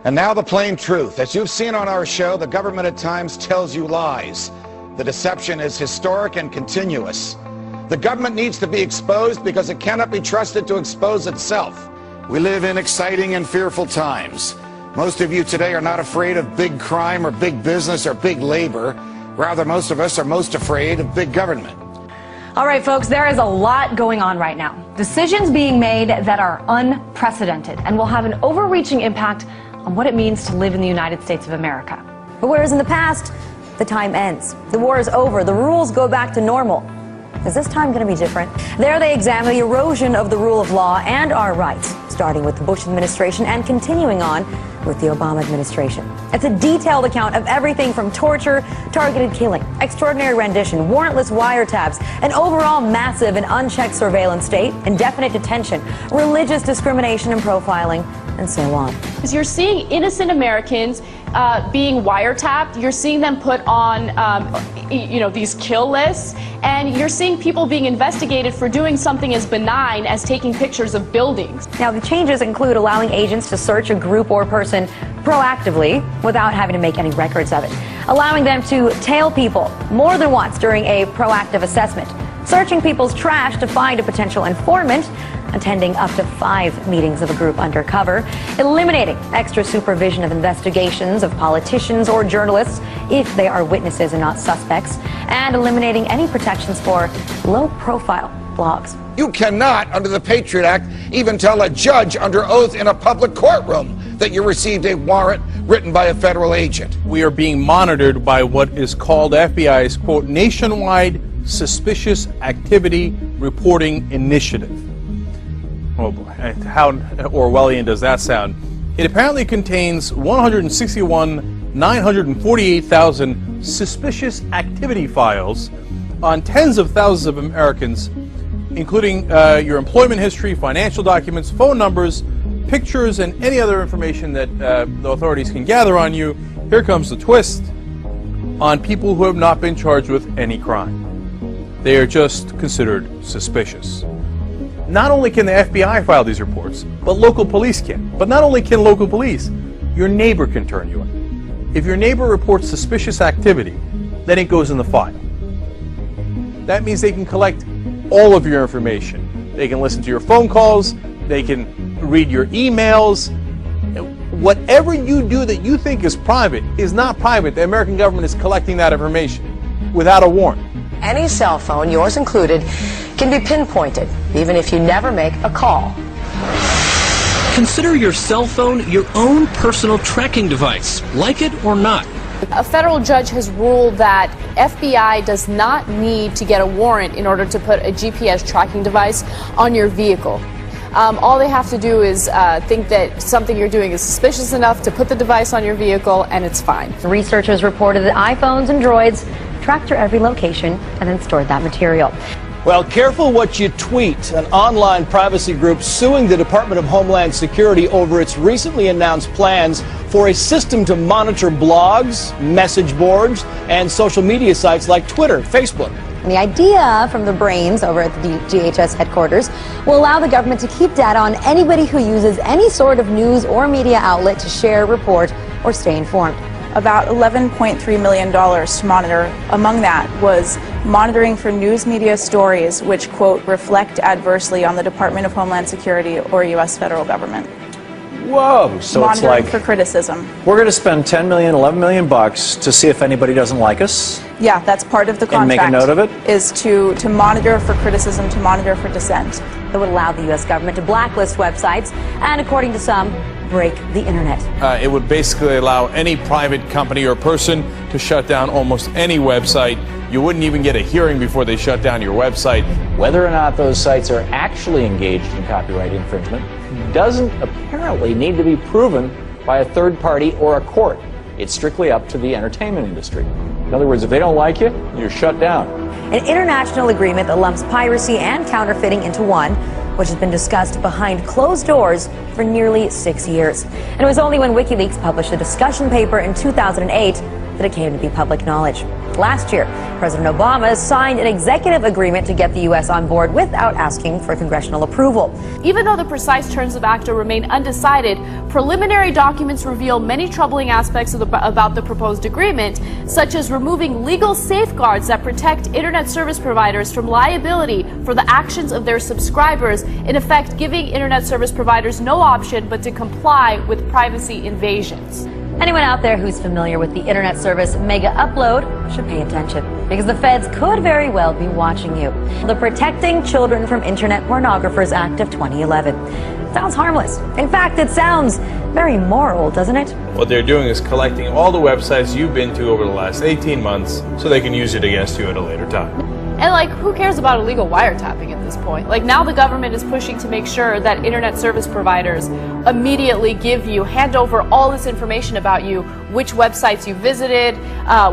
And now the plain truth. As you've seen on our show, the government at times tells you lies. The deception is historic and continuous. The government needs to be exposed because it cannot be trusted to expose itself. We live in exciting and fearful times. Most of you today are not afraid of big crime or big business or big labor. Rather, most of us are most afraid of big government. All right, folks, there is a lot going on right now. Decisions being made that are unprecedented and will have an overreaching impact on what it means to live in the United States of America. But whereas in the past, the time ends. The war is over. The rules go back to normal. Is this time going to be different? There they examine the erosion of the rule of law and our rights, starting with the Bush administration and continuing on with the Obama administration. It's a detailed account of everything from torture, targeted killing, extraordinary rendition, warrantless wiretaps, an overall massive and unchecked surveillance state, indefinite detention, religious discrimination and profiling, and so on. You're seeing innocent Americans being wiretapped. You're seeing them put on, these kill lists, and you're seeing people being investigated for doing something as benign as taking pictures of buildings. Now, the changes include allowing agents to search a group or person proactively without having to make any records of it, allowing them to tail people more than once during a proactive assessment, searching people's trash to find a potential informant, attending up to 5 meetings of a group undercover, eliminating extra supervision of investigations of politicians or journalists if they are witnesses and not suspects, and eliminating any protections for low-profile blogs. You cannot, under the Patriot Act, even tell a judge under oath in a public courtroom that you received a warrant written by a federal agent. We are being monitored by what is called FBI's, quote, Nationwide Suspicious Activity Reporting Initiative. Oh boy, how Orwellian does that sound? It apparently contains 161,948,000 suspicious activity files on tens of thousands of Americans, including your employment history, financial documents, phone numbers, pictures, and any other information that the authorities can gather on you. Here comes the twist: on people who have not been charged with any crime. They are just considered suspicious. Not only can the FBI file these reports, but local police can. But not only can local police, your neighbor can turn you in. If your neighbor reports suspicious activity, then it goes in the file. That means they can collect all of your information. They can listen to your phone calls, they can read your emails. Whatever you do that you think is private is not private. The American government is collecting that information without a warrant. Any cell phone, yours included, can be pinpointed, even if you never make a call. Consider your cell phone your own personal tracking device, like it or not. A federal judge has ruled that FBI does not need to get a warrant in order to put a GPS tracking device on your vehicle. All they have to do is think that something you're doing is suspicious enough to put the device on your vehicle, and it's fine. Researchers reported that iPhones and Droids tracked your every location and then stored that material. Well, careful what you tweet. An online privacy group suing the Department of Homeland Security over its recently announced plans for a system to monitor blogs, message boards, and social media sites like Twitter, Facebook. And the idea from the brains over at the DHS headquarters will allow the government to keep data on anybody who uses any sort of news or media outlet to share, report, or stay informed. about $11.3 million to monitor. Among that was monitoring for news media stories which, quote, reflect adversely on the Department of Homeland Security or U.S. federal government. Whoa, so monitoring it's like for criticism. We're going to spend $10 million, $11 million bucks to see if anybody doesn't like us. Yeah, that's part of the contract. And make a note of it? Is to monitor for criticism, to monitor for dissent. That would allow the U.S. government to blacklist websites and, according to some, break the internet. It would basically allow any private company or person to shut down almost any website. You wouldn't even get a hearing before they shut down your website. Whether or not those sites are actually engaged in copyright infringement doesn't apparently need to be proven by a third party or a court. It's strictly up to the entertainment industry. In other words, if they don't like you, you're shut down. An international agreement that lumps piracy and counterfeiting into one, which has been discussed behind closed doors for nearly 6 years. And it was only when WikiLeaks published a discussion paper in 2008 that it came to be public knowledge. Last year, President Obama signed an executive agreement to get the U.S. on board without asking for congressional approval. Even though the precise terms of ACTA remain undecided, preliminary documents reveal many troubling aspects about the proposed agreement, such as removing legal safeguards that protect internet service providers from liability for the actions of their subscribers, in effect giving internet service providers no option but to comply with privacy invasions. Anyone out there who's familiar with the internet service Mega Upload should pay attention, because the feds could very well be watching you. The Protecting Children from Internet Pornographers Act of 2011. Sounds harmless. In fact, it sounds very moral, doesn't it? What they're doing is collecting all the websites you've been to over the last 18 months so they can use it against you at a later time. And like, who cares about illegal wiretapping at this point? Like, now the government is pushing to make sure that internet service providers immediately hand over all this information about you, which websites you visited,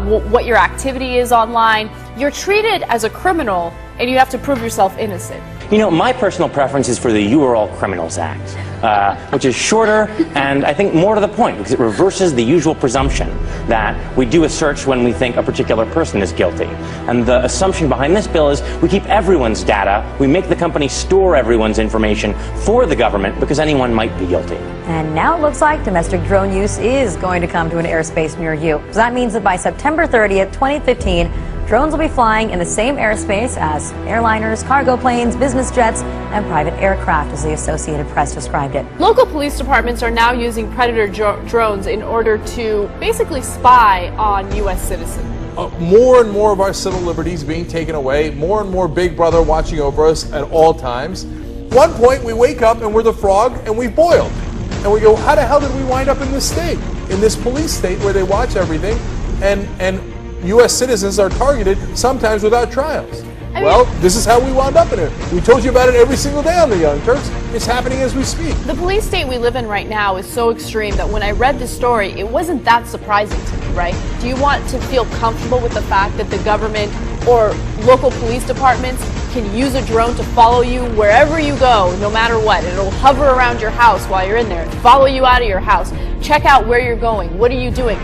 what your activity is online. You're treated as a criminal and you have to prove yourself innocent. You know, my personal preference is for the You Are All Criminals Act, which is shorter and I think more to the point, because it reverses the usual presumption that we do a search when we think a particular person is guilty. And the assumption behind this bill is we keep everyone's data, we make the company store everyone's information for the government because anyone might be guilty. And now it looks like domestic drone use is going to come to an airspace near you. So that means that by September 30th, 2015, drones will be flying in the same airspace as airliners, cargo planes, business jets, and private aircraft, as the Associated Press described it. Local police departments are now using Predator drones in order to basically spy on U.S. citizens. More and more of our civil liberties being taken away, more and more Big Brother watching over us at all times. One point we wake up and we're the frog and we've boiled. And we go, how the hell did we wind up in this state? In this police state where they watch everything and U.S. citizens are targeted, sometimes without trials. Well, this is how we wound up in it. We told you about it every single day on the Young Turks. It's happening as we speak. The police state we live in right now is so extreme that when I read this story, it wasn't that surprising to me, right? Do you want to feel comfortable with the fact that the government or local police departments can use a drone to follow you wherever you go, no matter what? It'll hover around your house while you're in there, follow you out of your house, check out where you're going, what are you doing?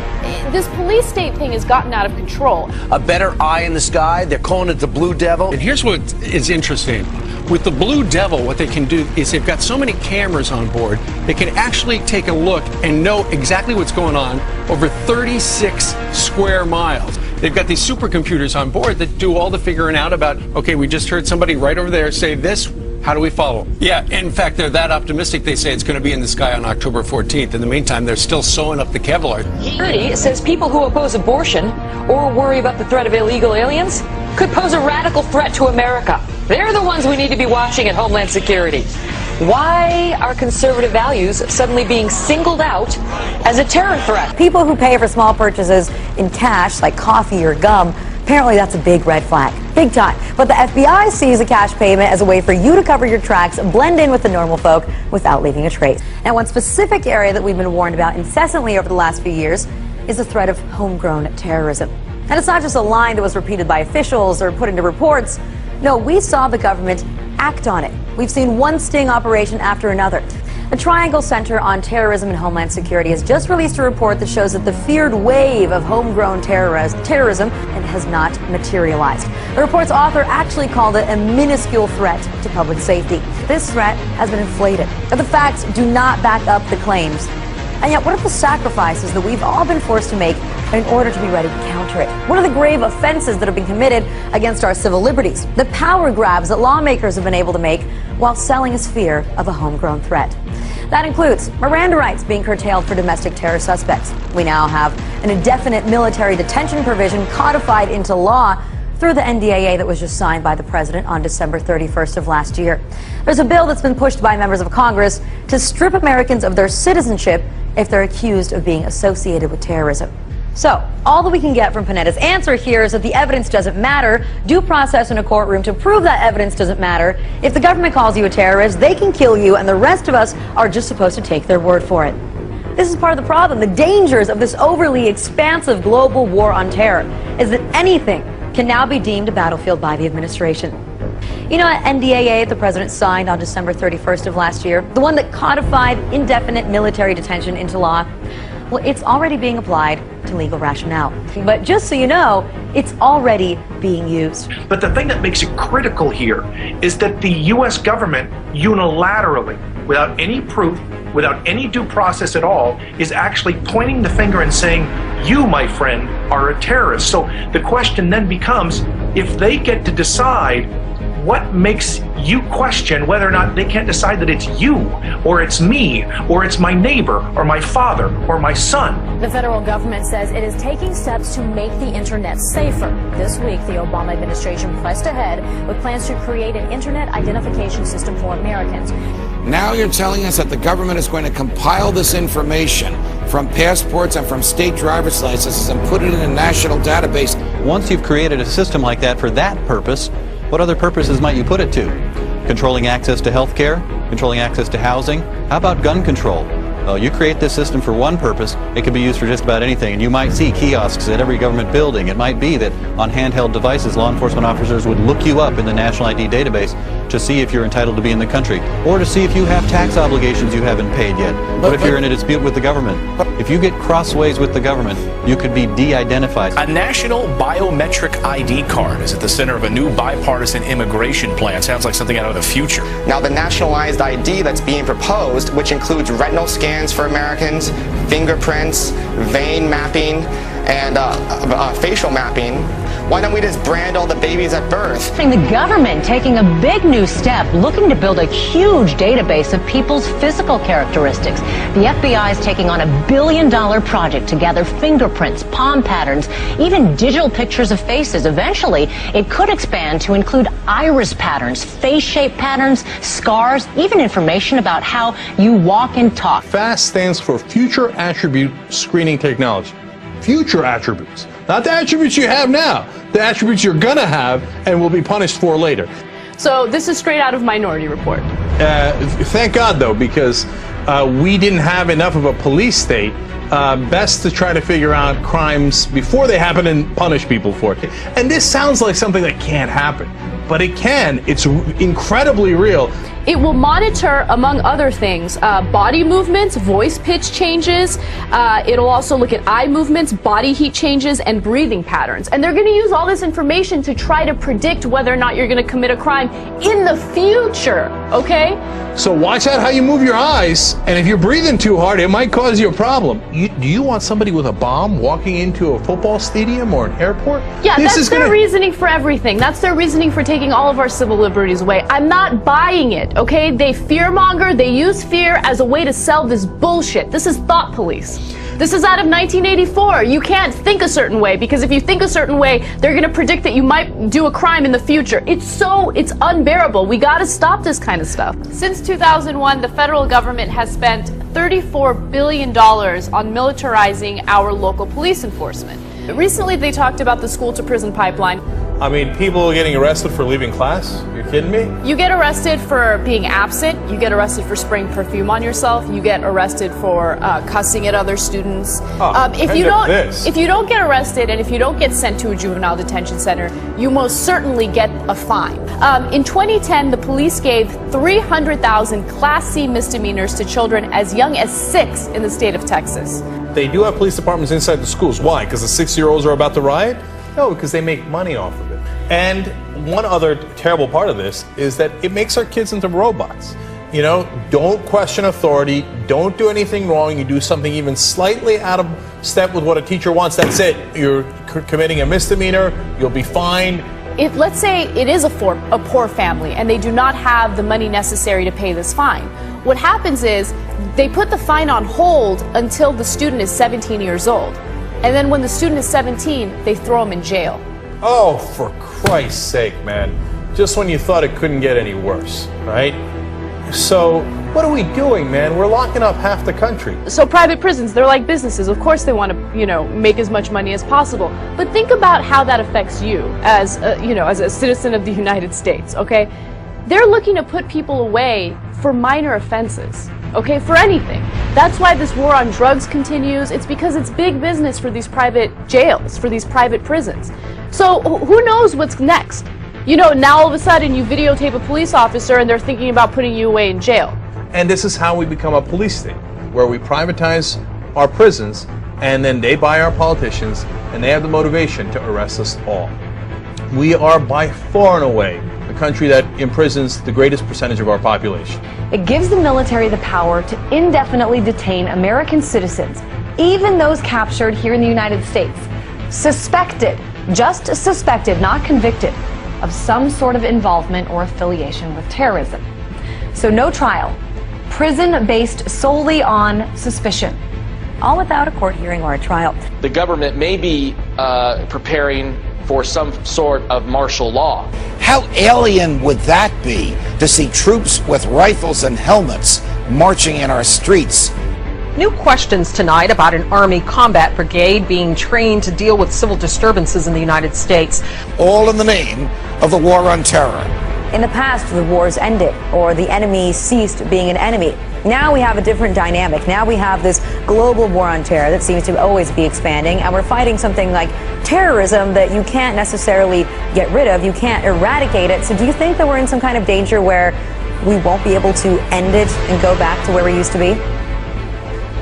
This police state thing has gotten out of control. A better eye in the sky, they're calling it the Blue Devil. And here's what is interesting. With the Blue Devil, what they can do is they've got so many cameras on board, they can actually take a look and know exactly what's going on over 36 square miles. They've got these supercomputers on board that do all the figuring out about, okay, we just heard somebody right over there say this, how do we follow? Yeah, in fact, they're that optimistic, they say it's going to be in the sky on October 14th. In the meantime, they're still sewing up the Kevlar. Security says people who oppose abortion or worry about the threat of illegal aliens could pose a radical threat to America. They're the ones we need to be watching at Homeland Security. Why are conservative values suddenly being singled out as a terror threat? People who pay for small purchases in cash, like coffee or gum, apparently that's a big red flag. Big time. But the FBI sees a cash payment as a way for you to cover your tracks, blend in with the normal folk without leaving a trace. Now, one specific area that we've been warned about incessantly over the last few years is the threat of homegrown terrorism. And it's not just a line that was repeated by officials or put into reports. No, we saw the government act on it. We've seen one sting operation after another. The Triangle Center on Terrorism and Homeland Security has just released a report that shows that the feared wave of homegrown terrorism has not materialized. The report's author actually called it a minuscule threat to public safety. This threat has been inflated, but the facts do not back up the claims. And yet, what are the sacrifices that we've all been forced to make in order to be ready to counter it? What are the grave offenses that have been committed against our civil liberties? The power grabs that lawmakers have been able to make while selling us fear of a homegrown threat. That includes Miranda rights being curtailed for domestic terror suspects. We now have an indefinite military detention provision codified into law through the NDAA that was just signed by the president on December 31st of last year. There's a bill that's been pushed by members of Congress to strip Americans of their citizenship if they're accused of being associated with terrorism. So, all that we can get from Panetta's answer here is that the evidence doesn't matter. Due process in a courtroom to prove that evidence doesn't matter. If the government calls you a terrorist, they can kill you, and the rest of us are just supposed to take their word for it. This is part of the problem. The dangers of this overly expansive global war on terror is that anything can now be deemed a battlefield by the administration. You know that NDAA the president signed on December 31st of last year, the one that codified indefinite military detention into law? Well, it's already being applied to legal rationale. But just so you know, it's already being used. But the thing that makes it critical here is that the U.S. government unilaterally, without any proof, without any due process at all, is actually pointing the finger and saying, you, my friend, are a terrorist. So the question then becomes, if they get to decide, what makes you question whether or not they can't decide that it's you, or it's me, or it's my neighbor, or my father, or my son? The federal government says it is taking steps to make the internet safer. This week, the Obama administration pressed ahead with plans to create an internet identification system for Americans. Now you're telling us that the government is going to compile this information from passports and from state driver's licenses and put it in a national database. Once you've created a system like that for that purpose, what other purposes might you put it to? Controlling access to health care? Controlling access to housing? How about gun control? Well, you create this system for one purpose, it can be used for just about anything. And you might see kiosks at every government building. It might be that on handheld devices, law enforcement officers would look you up in the National ID database to see if you're entitled to be in the country, or to see if you have tax obligations you haven't paid yet. What if you're in a dispute with the government? If you get crossways with the government, you could be de-identified. A national biometric ID card is at the center of a new bipartisan immigration plan. Sounds like something out of the future. Now, the nationalized ID that's being proposed, which includes retinal scans for Americans, fingerprints, vein mapping, and facial mapping, why don't we just brand all the babies at birth? The government taking a big new step, looking to build a huge database of people's physical characteristics. The FBI is taking on $1 billion project to gather fingerprints, palm patterns, even digital pictures of faces. Eventually, it could expand to include iris patterns, face shape patterns, scars, even information about how you walk and talk. FAST stands for Future Attribute Screening Technology. Future attributes. Not the attributes you have now, the attributes you're gonna have and will be punished for later. So this is straight out of Minority Report. Thank God, though, because we didn't have enough of a police state. Best to try to figure out crimes before they happen and punish people for it. And this sounds like something that can't happen, but it can. It's incredibly real. It will monitor, among other things, body movements, voice pitch changes. It'll also look at eye movements, body heat changes, and breathing patterns. And they're going to use all this information to try to predict whether or not you're going to commit a crime in the future, okay? So watch out how you move your eyes, and if you're breathing too hard, it might cause you a problem. Do you want somebody with a bomb walking into a football stadium or an airport? Yeah, that's their reasoning for everything. That's their reasoning for taking all of our civil liberties away. I'm not buying it, okay? They fearmonger, they use fear as a way to sell this bullshit. This is thought police. This is out of 1984. You can't think a certain way, because if you think a certain way, they're going to predict that you might do a crime in the future. It's unbearable. We got to stop this kind of stuff. Since 2001, the federal government has spent $34 billion on militarizing our local police enforcement. Recently, they talked about the school-to-prison pipeline. I mean, people getting arrested for leaving class? You're kidding me? You get arrested for being absent. You get arrested for spraying perfume on yourself. You get arrested for cussing at other students. If you don't get arrested and if you don't get sent to a juvenile detention center, you most certainly get a fine. In 2010, the police gave 300,000 Class C misdemeanors to children as young as 6 in the state of Texas. They do have police departments inside the schools. Why? Because the 6-year-olds are about to riot? No, because they make money off of it. And one other terrible part of this is that it makes our kids into robots. You know, don't question authority. Don't do anything wrong. You do something even slightly out of step with what a teacher wants. That's it. You're committing a misdemeanor. You'll be fined. Let's say it is a poor family and they do not have the money necessary to pay this fine. What happens is they put the fine on hold until the student is 17 years old. And then when the student is 17, they throw him in jail. Oh, for Christ's sake, man. Just when you thought it couldn't get any worse, right? So what are we doing, man? We're locking up half the country. So private prisons, they're like businesses. Of course they want to, make as much money as possible. But think about how that affects you as a citizen of the United States, okay? They're looking to put people away for minor offenses, okay, for anything. That's why this war on drugs continues. It's because it's big business for these private jails, for these private prisons. So who knows what's next? Now all of a sudden you videotape a police officer and they're thinking about putting you away in jail. And this is how we become a police state, where we privatize our prisons and then they buy our politicians and they have the motivation to arrest us all. We are by far and away the country that imprisons the greatest percentage of our population. It gives the military the power to indefinitely detain American citizens, even those captured here in the United States, suspected, just suspected, not convicted, of some sort of involvement or affiliation with terrorism. So no trial, prison based solely on suspicion. All without a court hearing or a trial. The government may be preparing for some sort of martial law. How alien would that be to see troops with rifles and helmets marching in our streets? New questions tonight about an Army combat brigade being trained to deal with civil disturbances in the United States. All in the name of the war on terror. In the past, the wars ended, or the enemy ceased being an enemy. Now we have a different dynamic. Now we have this global war on terror that seems to always be expanding, and we're fighting something like terrorism that you can't necessarily get rid of. You can't eradicate it. So do you think that we're in some kind of danger where we won't be able to end it and go back to where we used to be?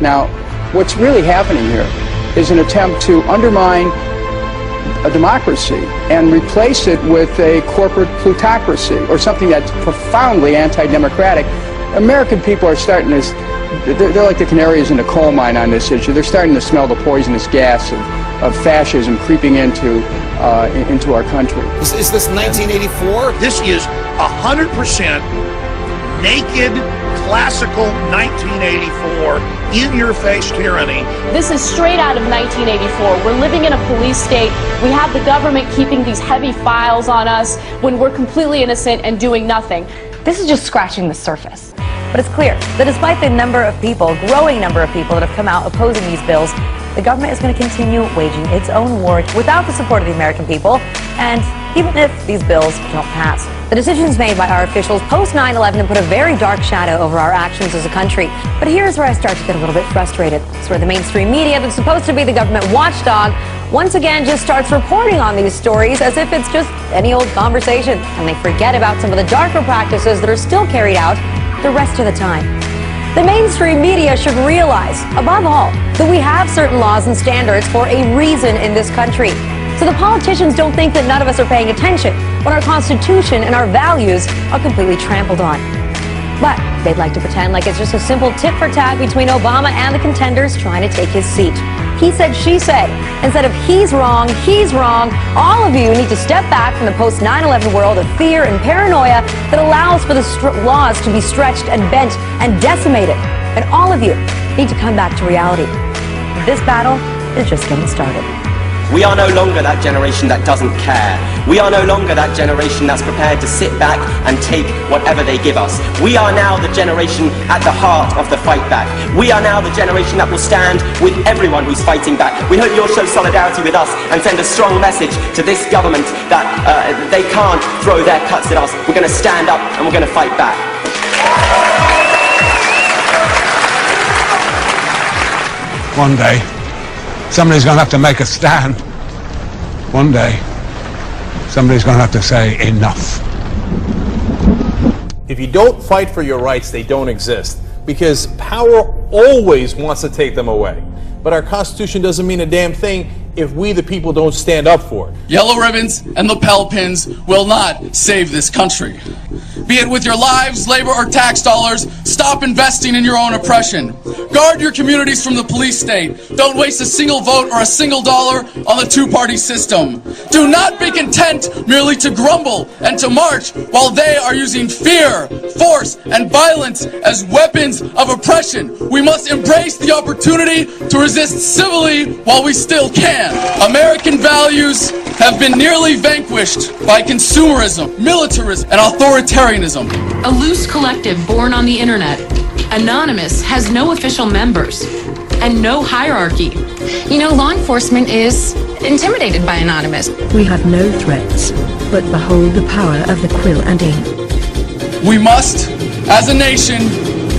Now, what's really happening here is an attempt to undermine a democracy and replace it with a corporate plutocracy or something that's profoundly anti-democratic. American people are starting to, they're like the canaries in the coal mine on this issue. They're starting to smell the poisonous gas of fascism creeping into our country. Is this 1984? This is 100% naked, classical 1984, in-your-face tyranny. This is straight out of 1984. We're living in a police state. We have the government keeping these heavy files on us when we're completely innocent and doing nothing. This is just scratching the surface. But it's clear that despite the growing number of people that have come out opposing these bills, the government is going to continue waging its own war without the support of the American people, and even if these bills don't pass. The decisions made by our officials post 9/11 have put a very dark shadow over our actions as a country. But here's where I start to get a little bit frustrated. It's where the mainstream media that's supposed to be the government watchdog once again just starts reporting on these stories as if it's just any old conversation, and they forget about some of the darker practices that are still carried out the rest of the time. The mainstream media should realize, above all, that we have certain laws and standards for a reason in this country. So the politicians don't think that none of us are paying attention when our Constitution and our values are completely trampled on. But they'd like to pretend like it's just a simple tit-for-tat between Obama and the contenders trying to take his seat. He said, she said. Instead of he's wrong, all of you need to step back from the post-9/11 world of fear and paranoia that allows for the laws to be stretched and bent and decimated. And all of you need to come back to reality. This battle is just getting started. We are no longer that generation that doesn't care. We are no longer that generation that's prepared to sit back and take whatever they give us. We are now the generation at the heart of the fight back. We are now the generation that will stand with everyone who's fighting back. We hope you'll show solidarity with us and send a strong message to this government that they can't throw their cuts at us. We're going to stand up and we're going to fight back. One day, somebody's going to have to make a stand. One day, somebody's going to have to say enough. If you don't fight for your rights, they don't exist, because power always wants to take them away. But our Constitution doesn't mean a damn thing if we, the people, don't stand up for it. Yellow ribbons and lapel pins will not save this country. be it with your lives, labor, or tax dollars, stop investing in your own oppression. Guard your communities from the police state. Don't waste a single vote or a single dollar on the two-party system. Do not be content merely to grumble and to march while they are using fear, force, and violence as weapons of oppression. We must embrace the opportunity to resist civilly while we still can. American values have been nearly vanquished by consumerism, militarism, and authoritarianism. A loose collective born on the internet, Anonymous has no official members and no hierarchy. You know, law enforcement is intimidated by Anonymous. We have no threats, but behold the power of the quill and ink. We must, as a nation,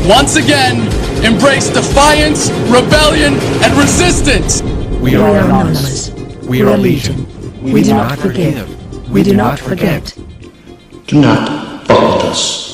once again, embrace defiance, rebellion, and resistance. We are Anonymous. We are Legion. We do not forgive. We do not forget. Do not fuck with us.